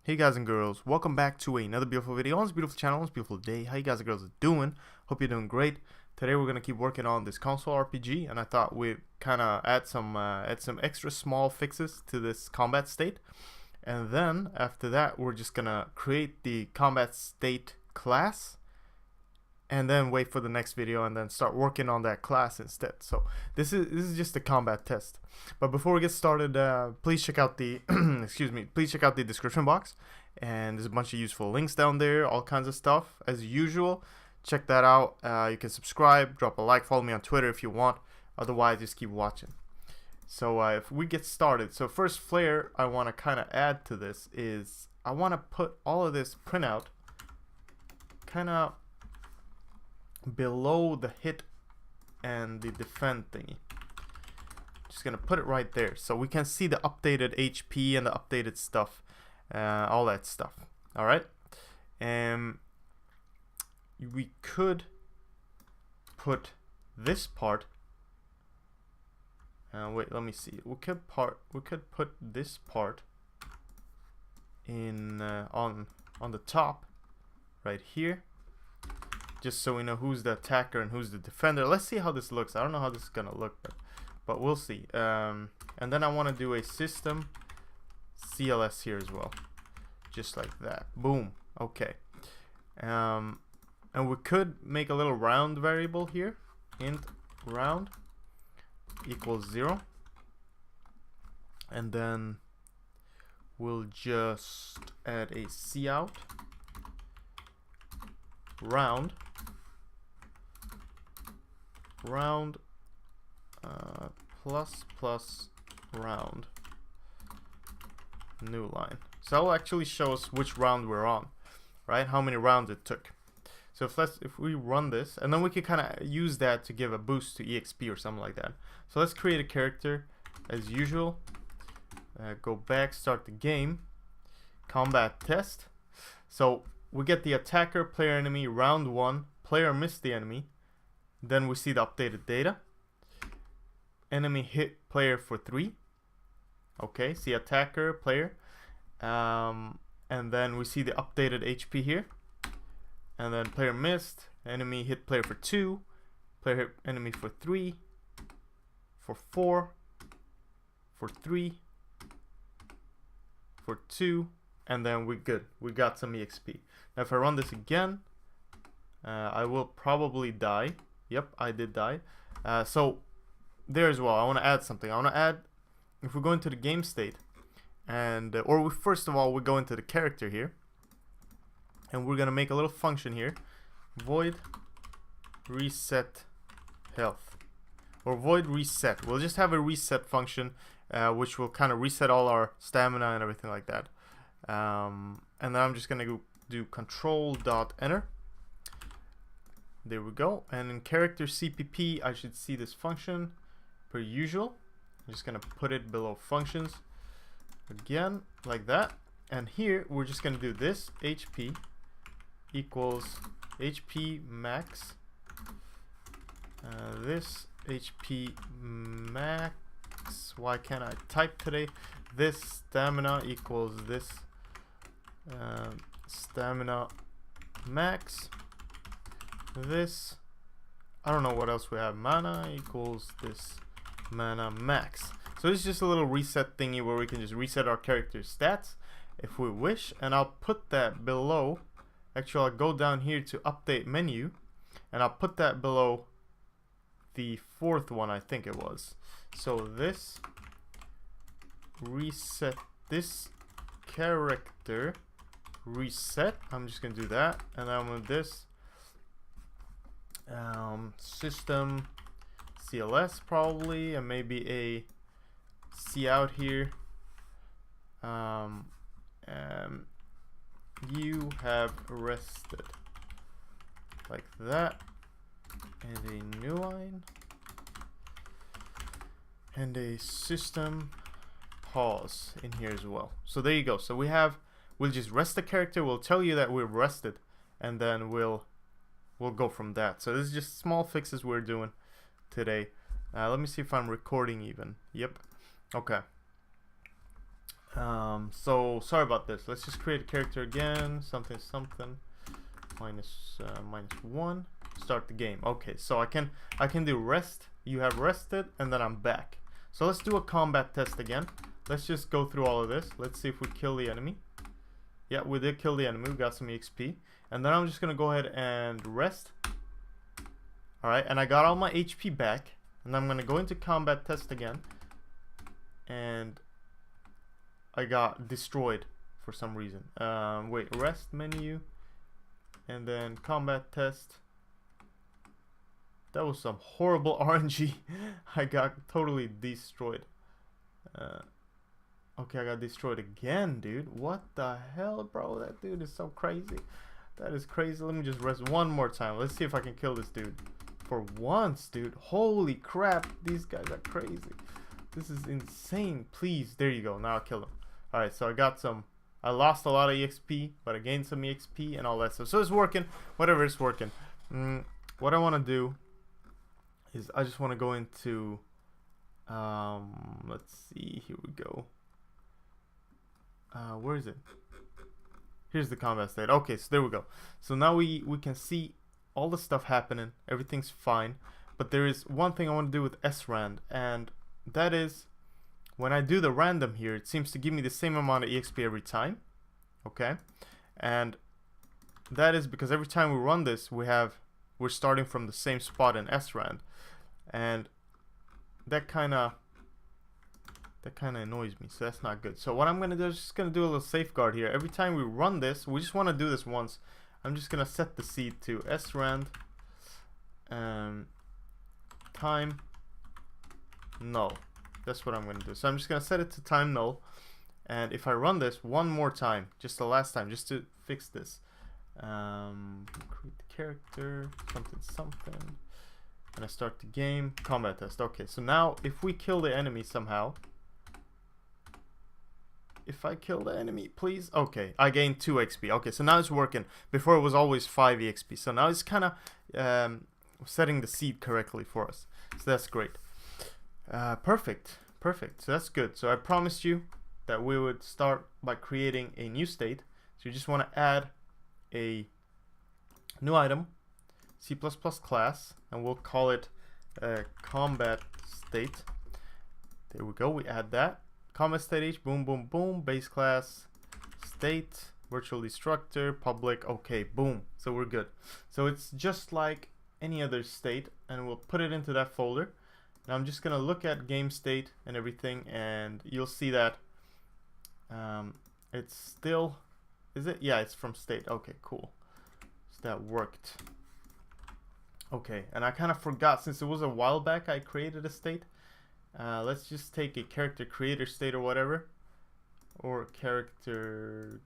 Hey guys and girls, welcome back to another beautiful video on this beautiful channel, on this beautiful day. How you guys and girls are doing? Hope you're doing great. Today we're gonna keep working on this console RPG, and I thought we'd kind of add some extra small fixes to this combat state. And then after that, we're just gonna create the combat state class, and then wait for the next video, and then start working on that class instead. So this is just a combat test. But before we get started, please check out the please check out the description box, and there's a bunch of useful links down there, all kinds of stuff as usual. Check that out. You can subscribe, drop a like, follow me on Twitter if you want. Otherwise, just keep watching. So if we get started, so first flair I want to kind of add to this is I want to put all of this printout kind of below the hit and the defend thingy. Just gonna put it right there so we can see the updated HP and the updated stuff, all that stuff. All right, and we could put this part. Wait, let me see. We could put this part in on the top right here, just so we know who's the attacker and who's the defender. Let's see how this looks. I don't know how this is gonna look, but we'll see. And then I want to do a system CLS here as well, just like that. Boom. Okay. And we could make a little round variable here. Int round equals 0, and then we'll just add a cout round plus round new line. So that'll actually show us which round we're on, right? How many rounds it took. So if we run this, and then we can kind of use that to give a boost to EXP or something like that. So let's create a character as usual. Go back, start the game, combat test. So we get the attacker, player, enemy, round 1, player missed the enemy. Then we see the updated data. Enemy hit player for 3. Okay, see attacker, player. And then we see the updated HP here. And then player missed, enemy hit player for 2, player hit enemy for 3, for 4, for 3, for 2, and then we're good. We got some EXP. Now if I run this again, I will probably die. Yep, I did die. So there as well, I want to add something. I want to add, if we go into the game state, and first of all we go into the character here, and we're gonna make a little function here, void reset health, or void reset. We'll just have a reset function, which will kind of reset all our stamina and everything like that. And then I'm just gonna go do control.enter. There we go. And in character CPP, I should see this function per usual. I'm just gonna put it below functions again, like that. And here we're just gonna do this HP equals HP max. This HP max. Why can't I type today? This stamina equals this stamina max. This, I don't know what else we have. Mana equals this mana max. So it's just a little reset thingy where we can just reset our character's stats if we wish. And I'll put that below. Actually, I'll go down here to update menu, and I'll put that below the 4th one, I think it was. So this reset, this character reset, I'm just gonna do that, and then with this system CLS probably, and maybe a cout here. You have rested, like that, and a new line, and a system pause in here as well. So there you go. So we'll just rest the character, we'll tell you that we're rested, and then we'll go from that. So this is just small fixes we're doing today. Let me see if I'm recording even. Yep. Okay. So sorry about this. Let's just create a character again. Something minus 1. Start the game. Okay, so I can do rest. You have rested, and then I'm back. So let's do a combat test again. Let's just go through all of this. Let's see if we kill the enemy. Yeah, we did kill the enemy. We got some EXP. And then I'm just gonna go ahead and rest. Alright, and I got all my HP back. And I'm gonna go into combat test again. And I got destroyed for some reason. Wait, rest menu. And then combat test. That was some horrible RNG. I got totally destroyed. Okay, I got destroyed again, dude. What the hell, bro? That dude is so crazy. That is crazy. Let me just rest one more time. Let's see if I can kill this dude. For once, dude. Holy crap. These guys are crazy. This is insane. Please. There you go. Now I'll kill him. Alright, so I got some. I lost a lot of EXP, but I gained some EXP and all that stuff. So it's working. Whatever, it's working. What I want to do is I just want to go into let's see, here we go. Where is it? Here's the combat state. Okay, so there we go. So now we can see all the stuff happening. Everything's fine, but there is one thing I want to do with srand, and that is when I do the random here, it seems to give me the same amount of EXP every time. Okay, and that is because every time we run this, we're starting from the same spot in srand, and that kind of annoys me, so that's not good. So what I'm gonna do is just gonna do a little safeguard here. Every time we run this, we just want to do this once. I'm just gonna set the seed to srand time null. That's what I'm gonna do. So I'm just gonna set it to time null, and if I run this one more time, just the last time, just to fix this, create the character, something, and I start the game, combat test. Okay, so now if we kill the enemy somehow, if I kill the enemy, please. Okay, I gained 2 XP. Okay, so now it's working. Before it was always 5 EXP. So now it's kind of setting the seed correctly for us. So that's great. Perfect. So that's good. So I promised you that we would start by creating a new state. So you just want to add a new item, C++ class, and we'll call it combat state. There we go. We add that. Combat state H, boom, boom, boom, base class, state, virtual destructor, public, okay, boom. So we're good. So it's just like any other state, and we'll put it into that folder. Now I'm just gonna look at game state and everything, and you'll see that it's still, is it? Yeah, it's from state. Okay, cool. So that worked. Okay, and I kind of forgot, since it was a while back I created a state. Let's just take a character creator state or whatever, or character,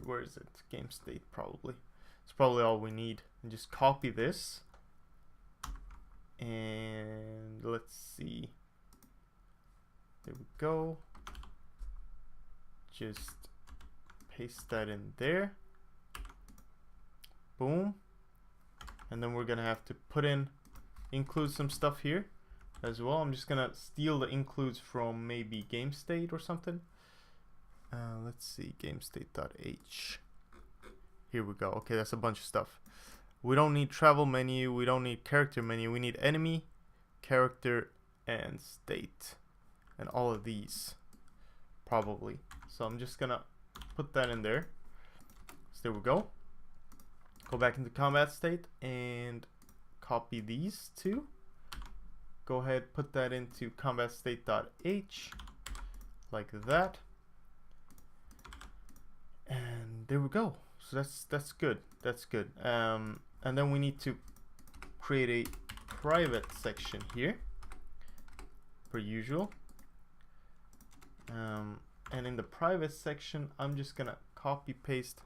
where is it? Game state, probably. It's probably all we need. And just copy this, and let's see. There we go. Just paste that in there. Boom. And then we're gonna have to include some stuff here as well. I'm just gonna steal the includes from maybe game state or something. Let's see, game state.h. Here we go. Okay, that's a bunch of stuff. We don't need travel menu, we don't need character menu, we need enemy, character, and state, and all of these probably. So I'm just gonna put that in there. So there we go. Go back into combat state and copy these two. Go ahead, put that into combat state.h like that, and there we go. So that's good. That's good. And then we need to create a private section here, per usual. And in the private section, I'm just gonna copy paste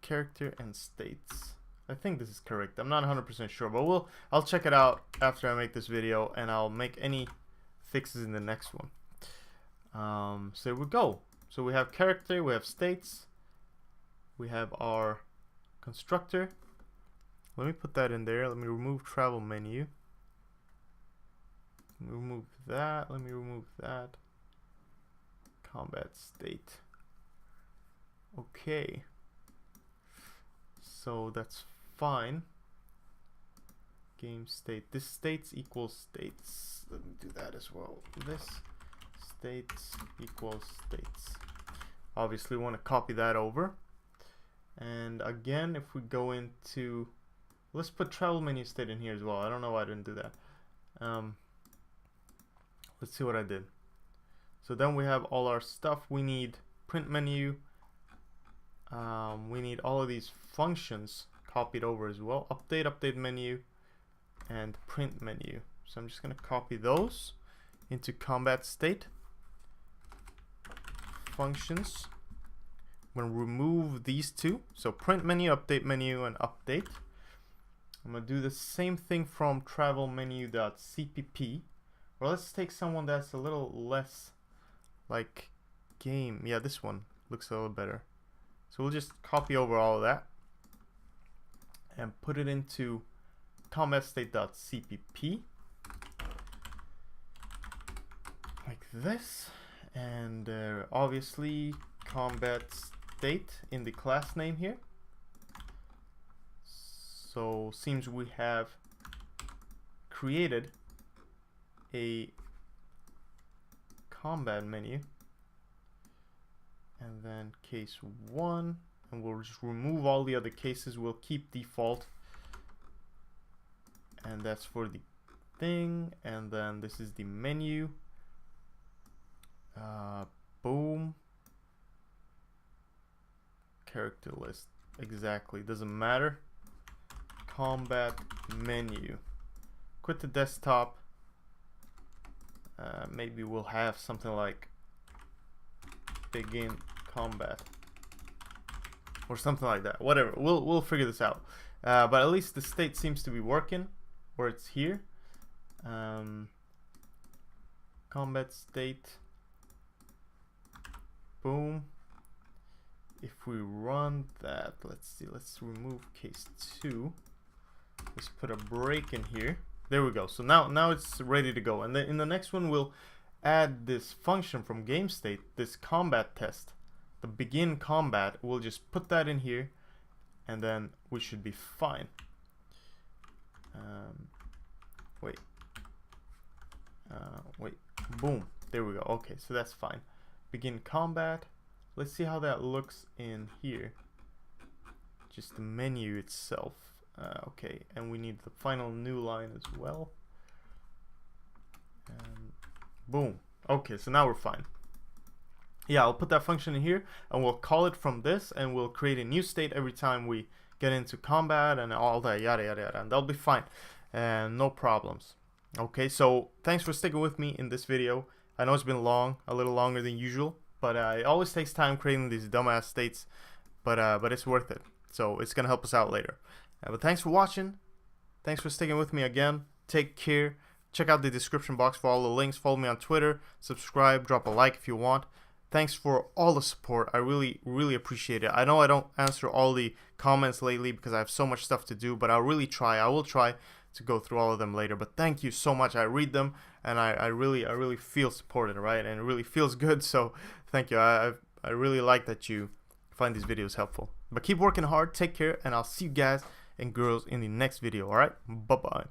character and states. I think this is correct. I'm not 100% sure, but I'll check it out after I make this video, and I'll make any fixes in the next one. So here we go. So we have character, we have states, we have our constructor. Let me put that in there. Let me remove travel menu. Let me remove that. Let me remove that. combat state. Okay, so that's fine. Game state, this states equals states. Let me do that as well. This states equals states. Obviously want to copy that over, and again if we go into, let's put travel menu state in here as well. I don't know why I didn't do that. Let's see what I did. So then we have all our stuff. We need print menu, we need all of these functions copied over as well. Update menu, and print menu. So I'm just going to copy those into combat state. Functions. I'm going to remove these two. So print menu, update menu, and update. I'm going to do the same thing from travel menu.cpp. Or let's take someone that's a little less like game. Yeah, this one looks a little better. So we'll just copy over all of that and put it into combat state.cpp like this, and obviously combat state in the class name here. So seems we have created a combat menu, and then case 1, and we'll just remove all the other cases. We'll keep default, and that's for the thing, and then this is the menu. Boom. Character list, exactly, doesn't matter. Combat menu. Quit the desktop. Maybe we'll have something like begin combat or something like that. Whatever, we'll figure this out. But at least the state seems to be working, where it's here. Combat state. Boom. If we run that, let's see, let's remove case 2. Let's put a break in here. There we go. So now it's ready to go. And then in the next one we'll add this function from game state, this combat test, the begin combat. We'll just put that in here, and then we should be fine. Wait, boom, there we go. Okay, so that's fine. Begin combat. Let's see how that looks in here. Just the menu itself. Okay, and we need the final new line as well. And boom. Okay, so now we're fine. Yeah, I'll put that function in here, and we'll call it from this, and we'll create a new state every time we get into combat and all that, yada yada yada, and that'll be fine, and no problems. Okay, so thanks for sticking with me in this video. I know it's been long, a little longer than usual, but it always takes time creating these dumbass states, but it's worth it. So it's gonna help us out later. But thanks for watching. Thanks for sticking with me again. Take care. Check out the description box for all the links. Follow me on Twitter. Subscribe. Drop a like if you want. Thanks for all the support. I really, really appreciate it. I know I don't answer all the comments lately because I have so much stuff to do, but I'll really try. I will try to go through all of them later. But thank you so much. I read them, and I really feel supported, right? And it really feels good. So thank you. I really like that you find these videos helpful. But keep working hard. Take care, and I'll see you guys and girls in the next video. All right, bye bye.